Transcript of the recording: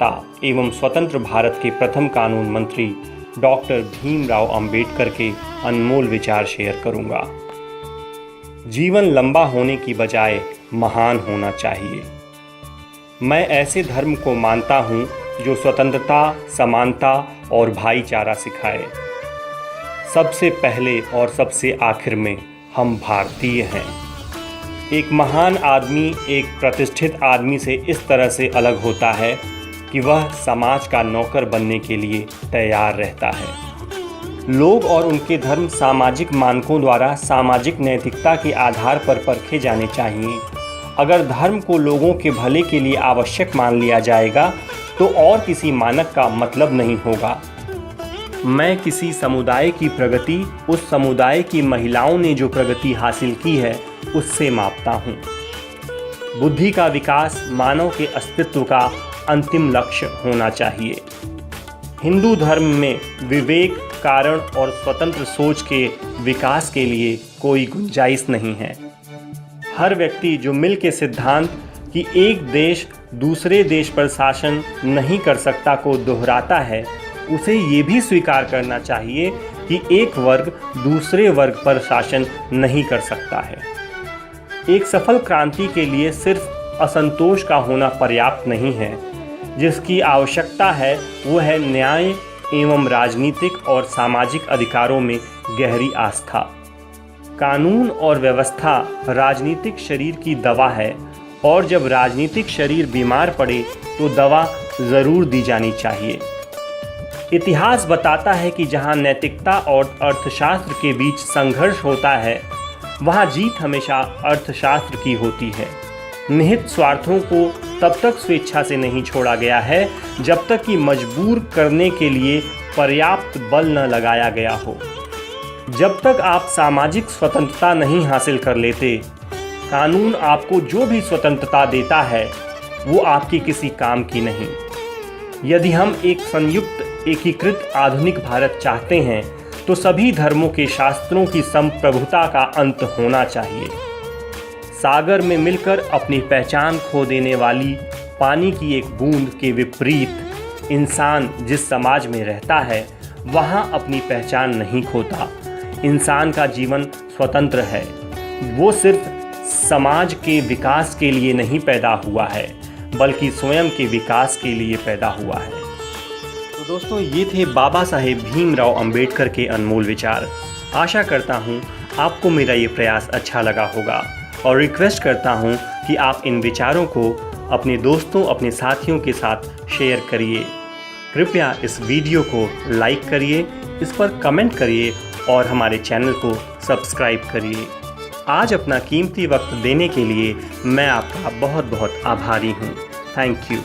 एवं स्वतंत्र भारत के प्रथम कानून मंत्री डॉक्टर भीमराव अंबेडकर के अनमोल विचार शेयर करूंगा। जीवन लंबा होने की बजाय महान होना चाहिए। मैं ऐसे धर्म को मानता हूं जो स्वतंत्रता, समानता और भाईचारा सिखाए। सबसे पहले और सबसे आखिर में हम भारतीय हैं। एक महान आदमी एक प्रतिष्ठित आदमी से इस तरह से अलग होता है कि वह समाज का नौकर बनने के लिए तैयार रहता है। लोग और उनके धर्म सामाजिक मानकों द्वारा सामाजिक नैतिकता के आधार पर परखे जाने चाहिए। अगर धर्म को लोगों के भले के लिए आवश्यक मान लिया जाएगा तो और किसी मानक का मतलब नहीं होगा। मैं किसी समुदाय की प्रगति उस समुदाय की महिलाओं ने जो प्रगति हासिल की है उससे मापता हूँ। बुद्धि का विकास मानव के अस्तित्व का अंतिम लक्ष्य होना चाहिए। हिंदू धर्म में विवेक, कारण और स्वतंत्र सोच के विकास के लिए कोई गुंजाइश नहीं है। हर व्यक्ति जो मिल के सिद्धांत कि एक देश दूसरे देश पर शासन नहीं कर सकता को दोहराता है, उसे ये भी स्वीकार करना चाहिए कि एक वर्ग दूसरे वर्ग पर शासन नहीं कर सकता है। एक सफल क्रांति के लिए सिर्फ असंतोष का होना पर्याप्त नहीं है। जिसकी आवश्यकता है वो है न्याय एवं राजनीतिक और सामाजिक अधिकारों में गहरी आस्था। कानून और व्यवस्था राजनीतिक शरीर की दवा है और जब राजनीतिक शरीर बीमार पड़े तो दवा ज़रूर दी जानी चाहिए। इतिहास बताता है कि जहां नैतिकता और अर्थशास्त्र के बीच संघर्ष होता है वहां जीत हमेशा अर्थशास्त्र की होती है। निहित स्वार्थों को तब तक स्वेच्छा से नहीं छोड़ा गया है जब तक कि मजबूर करने के लिए पर्याप्त बल न लगाया गया हो। जब तक आप सामाजिक स्वतंत्रता नहीं हासिल कर लेते, कानून आपको जो भी स्वतंत्रता देता है वो आपकी किसी काम की नहीं। यदि हम एक संयुक्त एकीकृत आधुनिक भारत चाहते हैं तो सभी धर्मों के शास्त्रों की संप्रभुता का अंत होना चाहिए। सागर में मिलकर अपनी पहचान खो देने वाली पानी की एक बूंद के विपरीत इंसान जिस समाज में रहता है वहाँ अपनी पहचान नहीं खोता। इंसान का जीवन स्वतंत्र है। वो सिर्फ समाज के विकास के लिए नहीं पैदा हुआ है बल्कि स्वयं के विकास के लिए पैदा हुआ है। तो दोस्तों, ये थे बाबा साहेब भीमराव अंबेडकर के अनमोल विचार। आशा करता हूँ आपको मेरा ये प्रयास अच्छा लगा होगा और रिक्वेस्ट करता हूँ कि आप इन विचारों को अपने दोस्तों, अपने साथियों के साथ शेयर करिए। कृपया इस वीडियो को लाइक करिए, इस पर कमेंट करिए और हमारे चैनल को सब्सक्राइब करिए। आज अपना कीमती वक्त देने के लिए मैं आपका बहुत बहुत आभारी हूँ। Thank you.